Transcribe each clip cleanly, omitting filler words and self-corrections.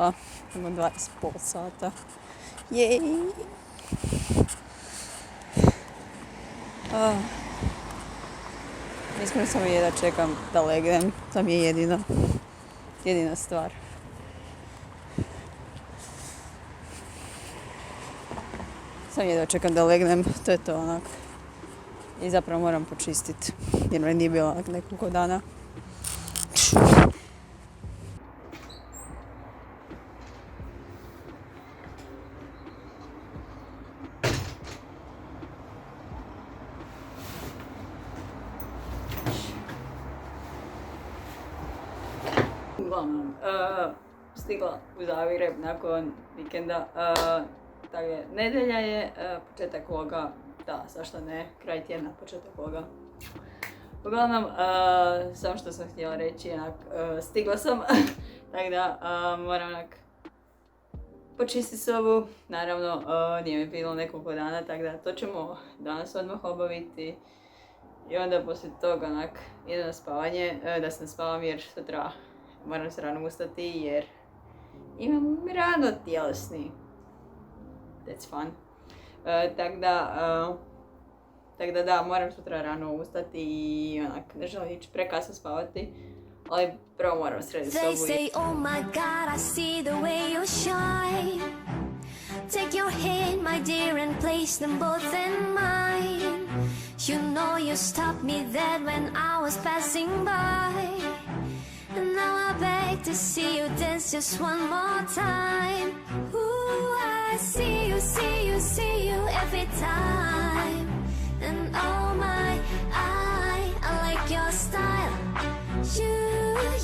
stigla. Imamo 20,5 sata. Jej! Iskreno samo jedva čekam da legnem. To mi je jedina stvar. Samo jedva čekam da legnem, to je to onak. I zapravo moram počistiti, jer me nije bilo nekoliko dana. Uglavnom, stigla u Zagreb nakon vikenda. Tako je, nedjelja je, početak vloga, da, zašto ne, kraj tjedna, početak vloga. Uglavnom, samo što sam htjela reći, stigla sam, tako da moram počistiti sobu. Naravno, nije mi bilo nekoliko dana, tako da to ćemo danas odmah obaviti. I onda poslije toga idem na spavanje, da se ne spavam jer sutra moram se rano ustati jer imam rano tjelesni. That's fun. Tako da, moram sutra rano ustati i ne želim ići prekasno spavati, ali prvo moram srediti sobu. They say, oh my god, I see the way you shine. Take your hand, my dear, and place them both in mine. You know you stopped me dead when I was passing by. And now I beg to see you dance just one more time. Ooh, I see you every time. And oh my, I like your style.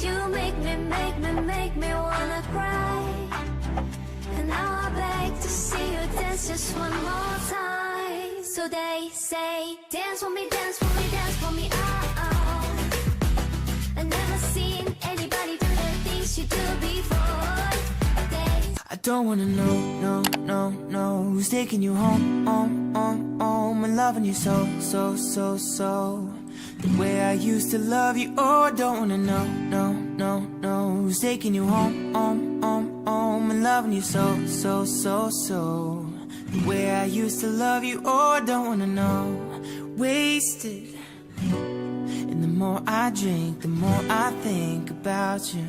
You make me wanna cry. And now I beg to see you dance just one more time. So they say, dance for me, dance for me, dance for me, oh. I've never seen anybody do the things you do before. I don't wanna know who's taking you home, and loving you so. The way I used to love you, oh, I don't wanna know who's taking you home, and loving you so. The way I used to love you, oh, I don't wanna know. Wasted. And the more I drink, the more I think about you.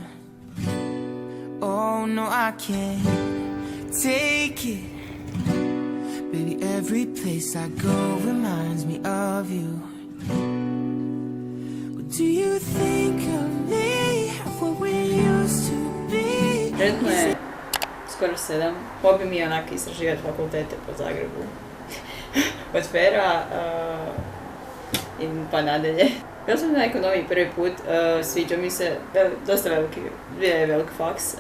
Oh no, I can't take it. Baby, every place I go reminds me of you. What do you think of me? What we used to be? Trenutno je skoro 7. Hobi mi je istraživati fakultete po Zagrebu. Od Fera pa nadalje. Bila sam na ekonomiji prvi put, sviđa mi se, dosta veliki faks,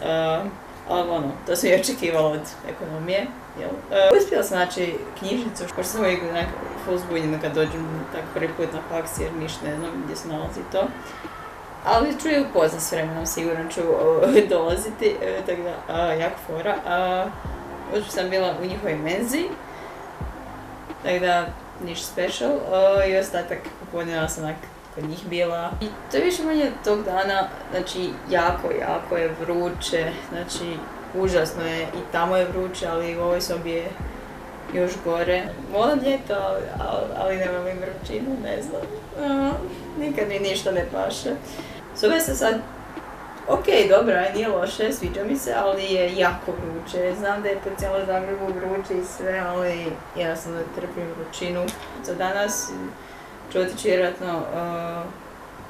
ali to sam i očekivala od ekonomije. Uspjela sam naći knjižnicu, pošto sam uvijek full zbunjena kad dođem tako prvi put na faks jer ništa ne znam gdje se nalazi to. Ali ću je upoznat s vremenom, sigurno ću dolaziti, tako da jako fora. Uspjela sam bila u njihovoj menzi, tako da ništa special, i ostatak popodneva sam kod njih bila. I to je više manje tog dana, znači jako je vruće, znači užasno je, i tamo je vruće, ali u ovoj sobi je još gore. Volim ljeto, ali ne volim vrućinu, ne znam, nikad mi ništa ne paše. Soba se sad, ok, dobra, nije loše, sviđa mi se, ali je jako vruće. Znam da je po cijelom Zagrebu vruće i sve, ali jednostavno trpim vrućinu. Za danas ću otići vjerojatno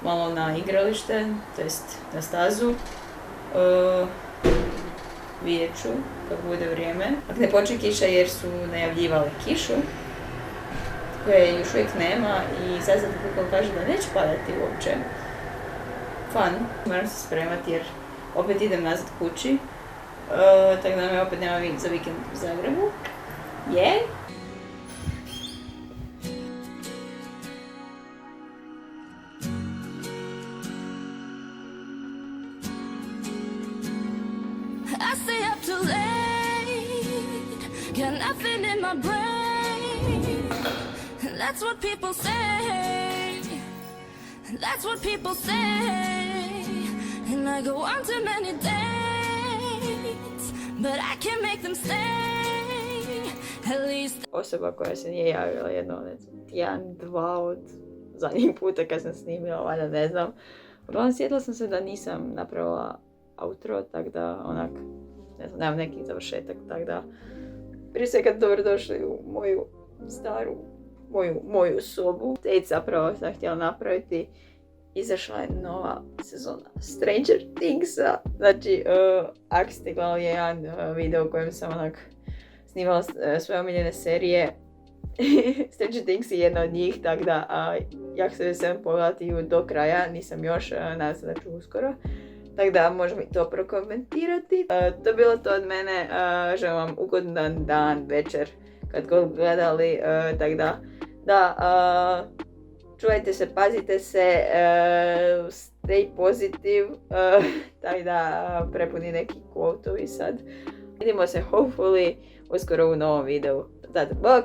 malo na igralište, to jest na stazu. Vidjet ću kad bude vrijeme. Ako ne počne kiša jer su najavljivali kišu, koje još uvijek nema, i sad sam kako kaže da neće padati uopće. Fun. Moram se spremati jer opet idem nazad kući, tako da me opet nema za vikend u Zagrebu. Je? I stay up too late, got nothing in my brain. That's what people say, that's what people say. And I go on too many days but I can make them stay. At least osoba koja se nije javila jedno, ne znam, tjedan, dva od zadnjih puta kad sam snimila, valjda ne znam. Uglavnom sjetila sam se da nisam napravila outro, tako da onak, ne znam, nemam neki završetak, tako da prije svega dobrodošli u moju staru, moju sobu. Te zapravo sam htjela napraviti. Izašla je nova sezona Stranger Thingsa. Znači, ako ste gledali jedan video u kojem sam onak snimala svoje omiljene serije, Stranger Things je jedna od njih, tako da jako se veselim pogledati ju do kraja, nisam još, nadam se da ću uskoro. Tako da možemo i to prokomentirati. To je bilo to od mene, želim vam ugodan dan, večer, kad god gledali, tako da, čuvajte se, pazite se, stay positive, tako da prepuni neki quote-ovi sad. Vidimo se hopefully uskoro u novom videu. Tad, bok!